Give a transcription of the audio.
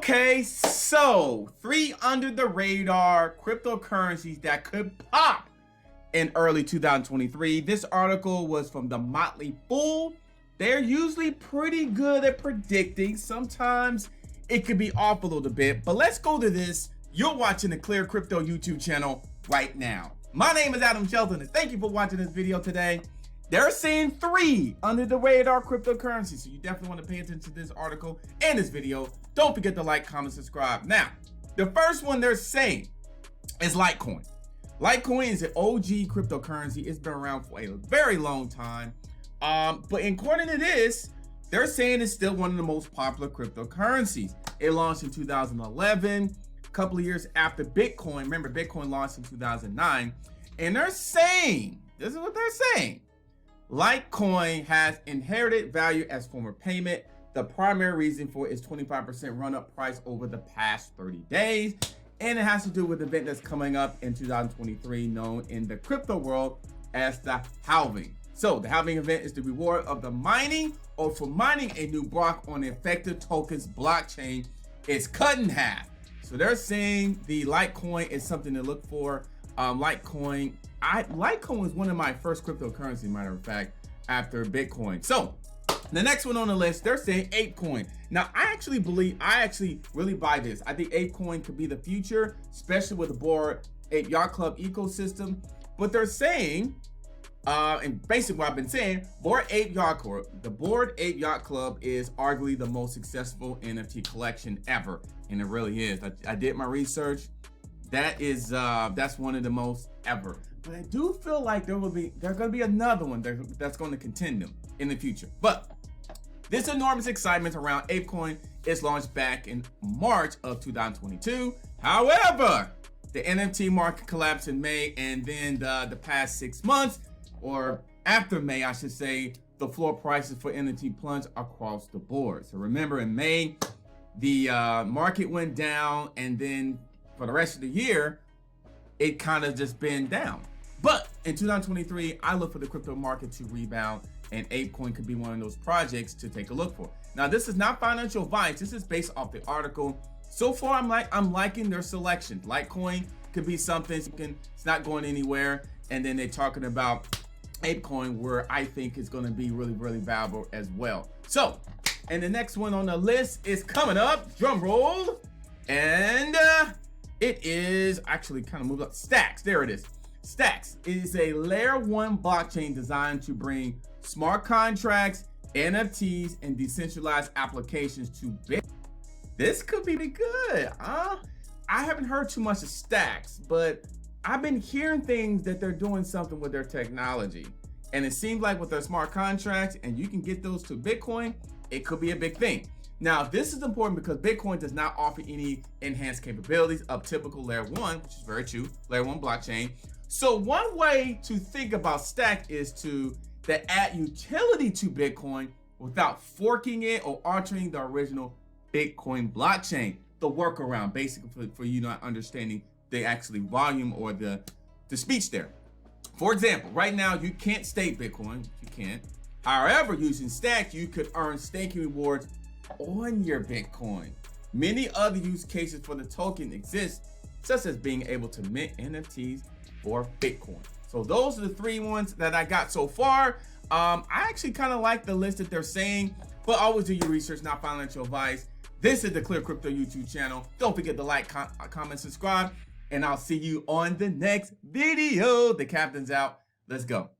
Okay, so 3 under the radar cryptocurrencies that could pop in early 2023. This article was from the Motley Fool. They're usually pretty good at predicting. Sometimes it could be off a little bit, but let's go to this. You're watching the Clear Crypto YouTube channel right now. My name is Adam Shelton, and thank you for watching this video today. They're saying 3 under the radar cryptocurrencies, so you definitely want to pay attention to this article and this video. Don't forget to like, comment, subscribe. Now, the first one they're saying is Litecoin. Litecoin is an OG cryptocurrency. It's been around for a very long time. But according to this, they're saying it's still one of the most popular cryptocurrencies. It launched in 2011, a couple of years after Bitcoin. Remember, Bitcoin launched in 2009. And they're saying, this is what they're saying, Litecoin has inherited value as form of payment. The primary reason for it is 25% run-up price over the past 30 days. And it has to do with the event that's coming up in 2023, known in the crypto world as the halving. So the halving event is the reward of the mining or for mining a new block on the effective tokens blockchain is cut in half. So they're saying the Litecoin is something to look for. Litecoin is one of my first cryptocurrency, matter of fact, after Bitcoin. So the next one on the list, they're saying ApeCoin. Now, I actually really buy this. I think ApeCoin could be the future, especially with the Bored Ape Yacht Club ecosystem. But they're saying, and basically what I've been saying, Bored Ape Yacht Club, the Bored Ape Yacht Club is arguably the most successful NFT collection ever, and it really is. I did my research. That's one of the most ever. But I do feel like there's going to be another one that's going to contend them in the future. But this enormous excitement around ApeCoin is launched back in March of 2022. However, the NFT market collapsed in May, and then the past 6 months, or after May, I should say, the floor prices for NFT plunged across the board. So remember, in May, the market went down, and then for the rest of the year, it kind of just been down. But in 2023, I look for the crypto market to rebound, and ApeCoin could be one of those projects to take a look for. Now, this is not financial advice. This is based off the article. So far, I'm liking their selection. Litecoin could be something. It's not going anywhere. And then they're talking about ApeCoin, where I think is going to be really, really valuable as well. So, and the next one on the list is coming up. Drum roll. And it is actually kind of moved up. Stacks. There it is. Stacks is a layer 1 blockchain designed to bring smart contracts, NFTs, and decentralized applications to Bitcoin. This could be good. I haven't heard too much of Stacks, but I've been hearing things that they're doing something with their technology. And it seems like with their smart contracts, and you can get those to Bitcoin, it could be a big thing. Now, this is important because Bitcoin does not offer any enhanced capabilities of typical layer 1, which is very true, layer 1 blockchain. So one way to think about Stack is to add utility to Bitcoin without forking it or altering the original Bitcoin blockchain. The workaround, basically, for you not understanding the actually volume or the speech there. For example, right now you can't stake Bitcoin. You can't. However, using Stack, you could earn staking rewards on your Bitcoin. Many other use cases for the token exist, such as being able to mint NFTs for Bitcoin. So those are the 3 ones that I got so far. I actually kind of like the list that they're saying, but always do your research, not financial advice. This is the Clear Crypto YouTube channel. Don't forget to like, comment, subscribe, and I'll see you on the next video. The captain's out. Let's go.